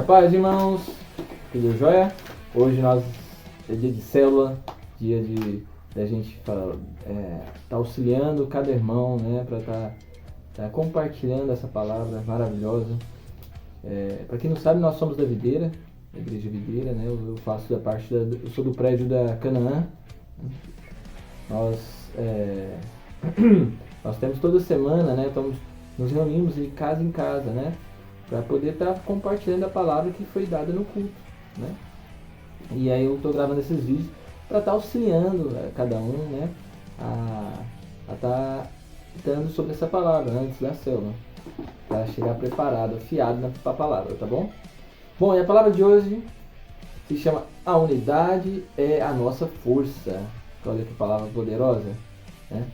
Paz, irmãos, tudo jóia? Hoje é dia de célula, dia de a gente tá auxiliando cada irmão, né, para tá compartilhando essa palavra maravilhosa. Para quem não sabe, nós somos da Videira, da Igreja Videira, né? Eu faço eu sou do prédio da Canaã. Nós temos toda semana, né? Nos reunimos de casa em casa, né? Para poder estar compartilhando a palavra que foi dada no culto, né? E aí eu estou gravando esses vídeos para estar auxiliando cada um, né? A estar dando sobre essa palavra antes da célula, para chegar preparado, afiado na palavra, tá bom? Bom, e a palavra de hoje se chama A Unidade é a Nossa Força. Olha que palavra poderosa, né?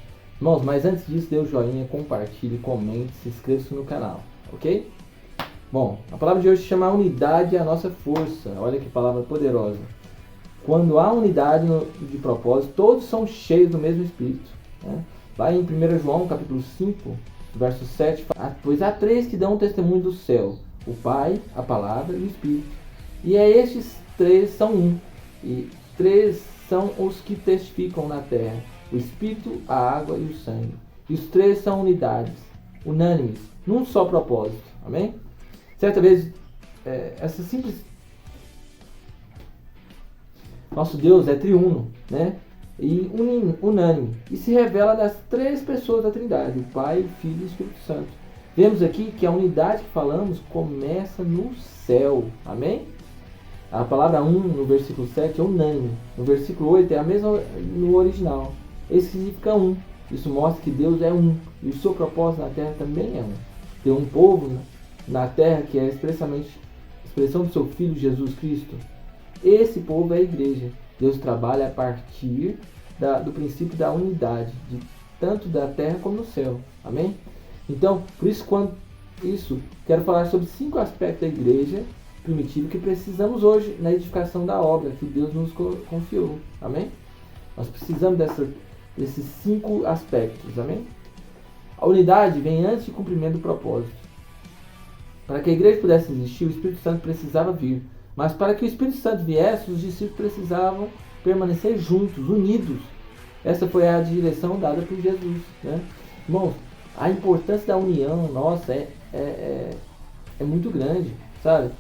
Irmãos, mas antes disso, dê o joinha, compartilhe, comente, se inscreva no canal, ok? Bom, a palavra de hoje se chama A Unidade é a Nossa Força. Olha que palavra poderosa. Quando há unidade de propósito, todos são cheios do mesmo Espírito, né? Lá em 1 João, capítulo 5, verso 7, pois há três que dão testemunho do céu, o Pai, a Palavra e o Espírito. E estes três são um, e três são os que testificam na terra, o Espírito, a água e o sangue. E os três são unidades, unânimes, num só propósito. Amém? Certa vez, essa simples... Nosso Deus é triuno, né? E unânime. E se revela nas três pessoas da Trindade, o Pai, o Filho e o Espírito Santo. Vemos aqui que a unidade que falamos começa no céu. Amém? A palavra no versículo 7 é unânime. No versículo 8 é a mesma no original. Esse significa um. Isso mostra que Deus é um. E o seu propósito na terra também é um. Tem um povo na terra que é a expressão do seu Filho Jesus Cristo. Esse povo é a igreja. Deus trabalha a partir do princípio da unidade, tanto da terra como do céu. Amém? Então, por isso, quero falar sobre 5 aspectos da igreja primitiva que precisamos hoje na edificação da obra que Deus nos confiou. Amém? Nós precisamos desses 5 aspectos. Amém? A unidade vem antes do cumprimento do propósito. Para que a igreja pudesse existir, o Espírito Santo precisava vir. Mas para que o Espírito Santo viesse, os discípulos precisavam permanecer juntos, unidos. Essa foi a direção dada por Jesus, né? Irmãos, a importância da união nossa é muito grande, sabe?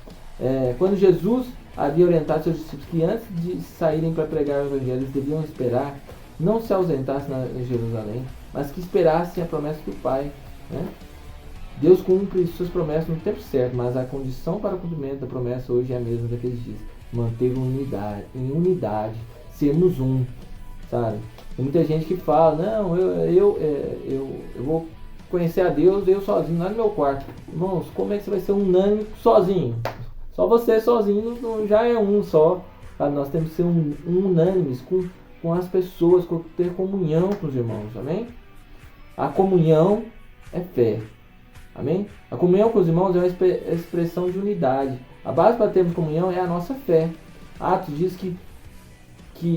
Quando Jesus havia orientado seus discípulos que antes de saírem para pregar o Evangelho, eles deviam esperar, não se ausentassem em Jerusalém, mas que esperassem a promessa do Pai, né? Deus cumpre suas promessas no tempo certo, mas a condição para o cumprimento da promessa hoje é a mesma daqueles dias. Manter em unidade, sermos um, sabe? Tem muita gente que fala, não, eu vou conhecer a Deus eu sozinho, lá no meu quarto. Irmãos, como é que você vai ser unânime sozinho? Só você sozinho já é um só. Sabe? Nós temos que ser unânimes com as pessoas, ter comunhão com os irmãos, amém? A comunhão é fé. Amém? A comunhão com os irmãos é uma expressão de unidade. A base para termos comunhão é a nossa fé. Atos diz que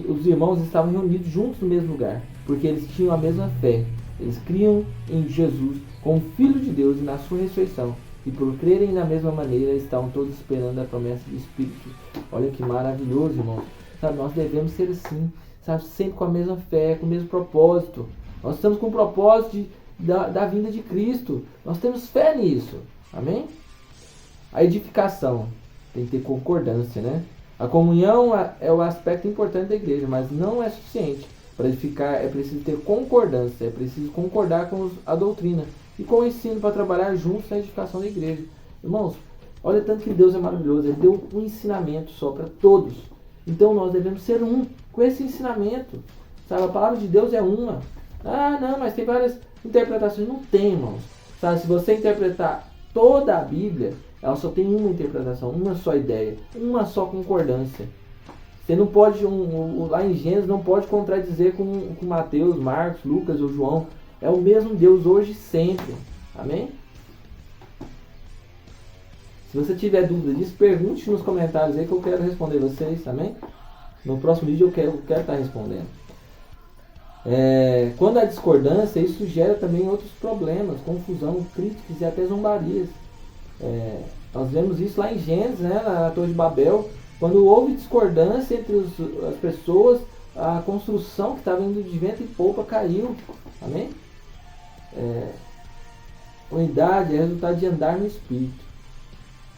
os irmãos estavam reunidos juntos no mesmo lugar, porque eles tinham a mesma fé. Eles criam em Jesus como Filho de Deus e na sua ressurreição. E por crerem na mesma maneira, estavam todos esperando a promessa do Espírito. Olha que maravilhoso, irmãos. Sabe, nós devemos ser assim, sabe, sempre com a mesma fé, com o mesmo propósito. Nós estamos com o propósito da vinda de Cristo. Nós temos fé nisso. Amém? A edificação tem que ter concordância, né? A comunhão é o aspecto importante da igreja, mas não é suficiente. Para edificar é preciso ter concordância, é preciso concordar com a doutrina e com o ensino para trabalhar juntos na edificação da igreja. Irmãos, olha tanto que Deus é maravilhoso. Ele deu um ensinamento só para todos. Então nós devemos ser um com esse ensinamento. Sabe, a palavra de Deus é uma. Ah, não, mas tem várias interpretações. Não tem, irmãos. Sabe, se você interpretar toda a Bíblia, ela só tem uma interpretação, uma só ideia, uma só concordância. Você não pode, lá em Gênesis, não pode contradizer com Mateus, Marcos, Lucas ou João. É o mesmo Deus hoje e sempre. Amém? Se você tiver dúvida disso, pergunte nos comentários aí que eu quero responder vocês. Amém? No próximo vídeo eu quero estar respondendo. Quando há discordância, isso gera também outros problemas, confusão, críticas e até zombarias. Nós vemos isso lá em Gênesis, né, na Torre de Babel, quando houve discordância entre as pessoas, a construção que estava indo de vento e popa caiu. Amém? Unidade é resultado de andar no Espírito.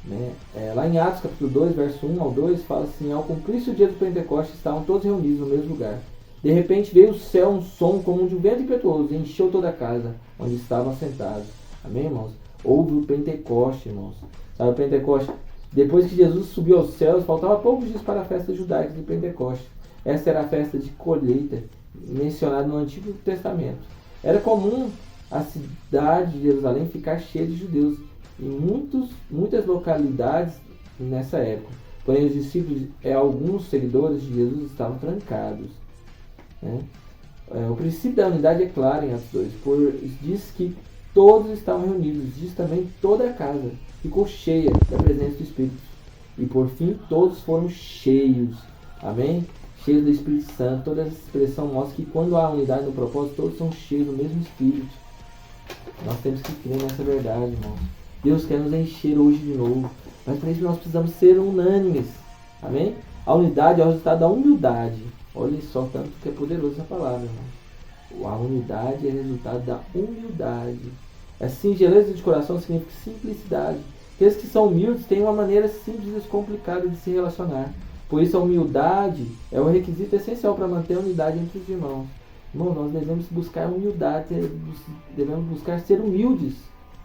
Né? Lá em Atos capítulo 2, verso 1 ao 2, fala assim: ao cumprir-se o dia do Pentecostes, estavam todos reunidos no mesmo lugar. De repente veio do céu um som como de um vento impetuoso e encheu toda a casa onde estavam sentados. Amém, irmãos? Houve o Pentecoste, irmãos. Sabe o Pentecoste? Depois que Jesus subiu aos céus, faltava poucos dias para a festa judaica de Pentecoste. Essa era a festa de colheita mencionada no Antigo Testamento. Era comum a cidade de Jerusalém ficar cheia de judeus em muitas localidades nessa época. Porém, os discípulos e alguns seguidores de Jesus estavam trancados. Né? O princípio da unidade é claro em Atos 2, diz que todos estavam reunidos, diz também toda a casa ficou cheia da presença do Espírito. E por fim, todos foram cheios. Amém? Cheios do Espírito Santo. Toda essa expressão mostra que quando há unidade no propósito, todos são cheios do mesmo Espírito. Nós temos que crer nessa verdade, irmão. Deus quer nos encher hoje de novo. Mas para isso nós precisamos ser unânimes. Amém? A unidade é o resultado da humildade. Olha só tanto que é poderosa essa palavra, irmão. A unidade é resultado da humildade. A singeleza de coração significa simplicidade. Aqueles que são humildes têm uma maneira simples e descomplicada de se relacionar. Por isso a humildade é o requisito essencial para manter a unidade entre os irmãos. Irmão, nós devemos buscar humildade, devemos buscar ser humildes.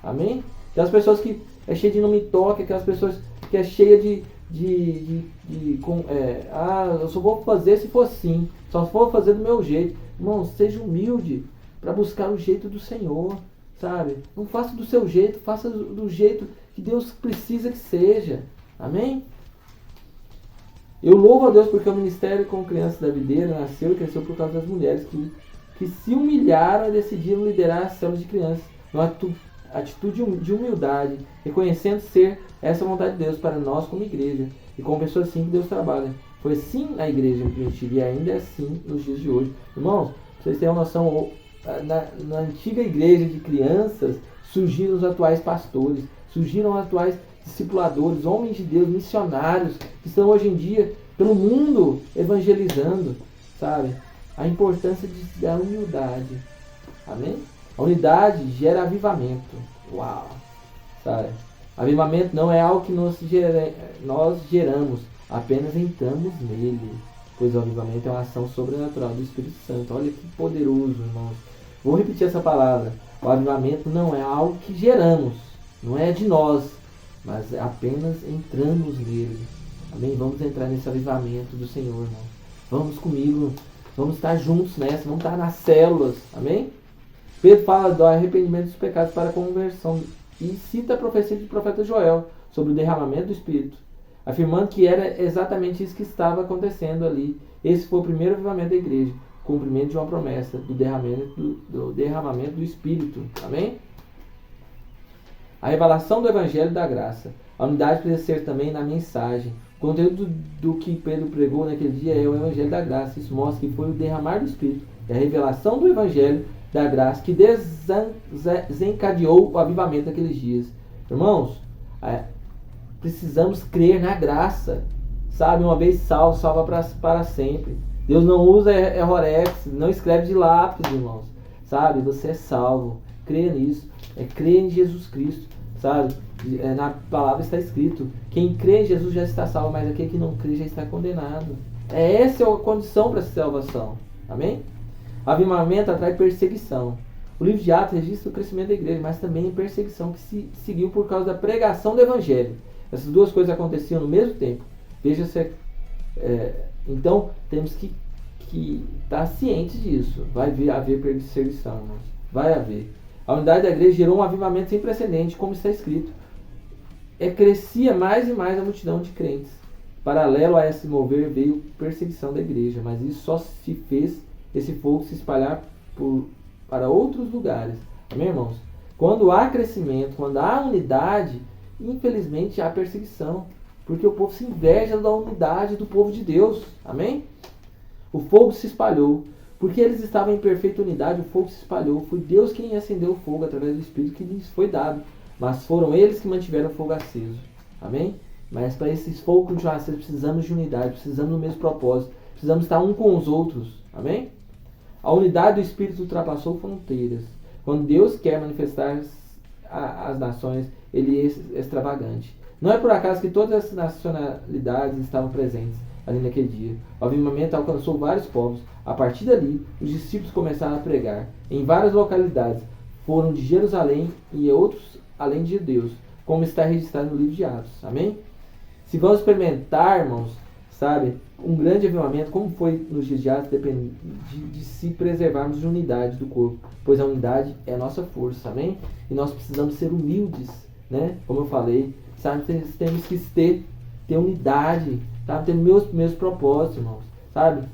Amém? Aquelas pessoas que é cheia de não me toque, aquelas pessoas que é cheia eu só vou fazer se for assim, só vou fazer do meu jeito. Irmão, seja humilde para buscar o jeito do Senhor, sabe? Não faça do seu jeito, faça do jeito que Deus precisa que seja. Amém? Eu louvo a Deus porque o ministério com crianças da videira nasceu e cresceu por causa das mulheres que se humilharam e decidiram liderar as células de crianças. Uma atitude de humildade, reconhecendo ser essa vontade de Deus para nós como igreja. E com pessoas assim que Deus trabalha. Foi assim na igreja primitiva e ainda é assim nos dias de hoje. Irmãos, vocês têm uma noção, na antiga igreja de crianças surgiram os atuais pastores, surgiram os atuais discipuladores, homens de Deus, missionários, que estão hoje em dia pelo mundo evangelizando, sabe? A importância da humildade. Amém? A unidade gera avivamento. Uau! Sabe? Avivamento não é algo que nós geramos, apenas entramos nele. Pois o avivamento é uma ação sobrenatural do Espírito Santo. Olha que poderoso, irmãos. Vou repetir essa palavra. O avivamento não é algo que geramos, não é de nós, mas apenas entramos nele. Amém? Vamos entrar nesse avivamento do Senhor, irmão. Vamos comigo, vamos estar juntos nessa, vamos estar nas células. Amém? Pedro fala do arrependimento dos pecados para a conversão e cita a profecia do profeta Joel sobre o derramamento do Espírito, afirmando que era exatamente isso que estava acontecendo ali. Esse foi o primeiro avivamento da igreja, cumprimento de uma promessa do derramamento do Espírito. Amém? A revelação do Evangelho da Graça. A unidade precisa ser também na mensagem. O conteúdo do que Pedro pregou naquele dia é o Evangelho da Graça. Isso mostra que foi o derramar do Espírito, é a revelação do Evangelho da Graça que desencadeou o avivamento daqueles dias. Irmãos, precisamos crer na graça. Sabe, uma vez salvo, salva para sempre. Deus não usa Rorex, não escreve de lápis, irmãos. Sabe, você é salvo. Creia nisso. Crer em Jesus Cristo. Sabe, na palavra está escrito: quem crê em Jesus já está salvo, mas aquele que não crê já está condenado. Essa é a condição para a salvação. Amém? Avivamento atrai perseguição. O livro de Atos registra o crescimento da igreja, mas também a perseguição que se seguiu por causa da pregação do Evangelho. Essas duas coisas aconteciam no mesmo tempo. Veja se então temos que estar cientes disso. Vai haver perseguição, irmãos. Vai haver. A unidade da igreja gerou um avivamento sem precedente, como está escrito. Crescia mais e mais a multidão de crentes. Paralelo a esse mover veio perseguição da igreja, mas isso só se fez esse fogo se espalhar para outros lugares. Amém, irmãos? Quando há crescimento, quando há unidade, infelizmente há perseguição, porque o povo se inveja da unidade do povo de Deus. Amém? O fogo se espalhou. Porque eles estavam em perfeita unidade, o fogo se espalhou. Foi Deus quem acendeu o fogo através do Espírito que lhes foi dado. Mas foram eles que mantiveram o fogo aceso. Amém? Mas para esse fogo continuar aceso, precisamos de unidade, precisamos do mesmo propósito, precisamos estar um com os outros. Amém? A unidade do Espírito ultrapassou fronteiras. Quando Deus quer manifestar as nações, ele é extravagante. Não é por acaso que todas as nacionalidades estavam presentes ali naquele dia. O avivamento alcançou vários povos. A partir dali, os discípulos começaram a pregar em várias localidades. Foram de Jerusalém e outros além de Deus, como está registrado no livro de Atos. Amém? Se vamos experimentar, irmãos, sabe, um grande avivamento, como foi nos dias de Atos, depende de se preservarmos de unidade do corpo, pois a unidade é a nossa força, amém? E nós precisamos ser humildes, né? Como eu falei, sabe, temos que ter unidade, sabe? Ter meus propósitos, irmãos, sabe?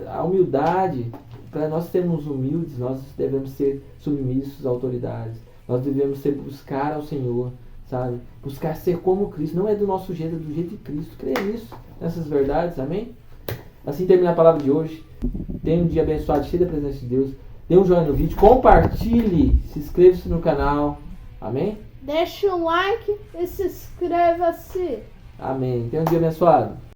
A humildade, para nós sermos humildes, nós devemos ser submissos às autoridades, nós devemos buscar ao Senhor, sabe? Buscar ser como Cristo. Não é do nosso jeito, é do jeito de Cristo. Creia nisso, nessas verdades, amém? Assim termina a palavra de hoje. Tenha um dia abençoado, cheio da presença de Deus. Dê um joinha no vídeo, compartilhe, se inscreva-se no canal, amém? Deixe um like e se inscreva-se. Amém. Tenha um dia abençoado.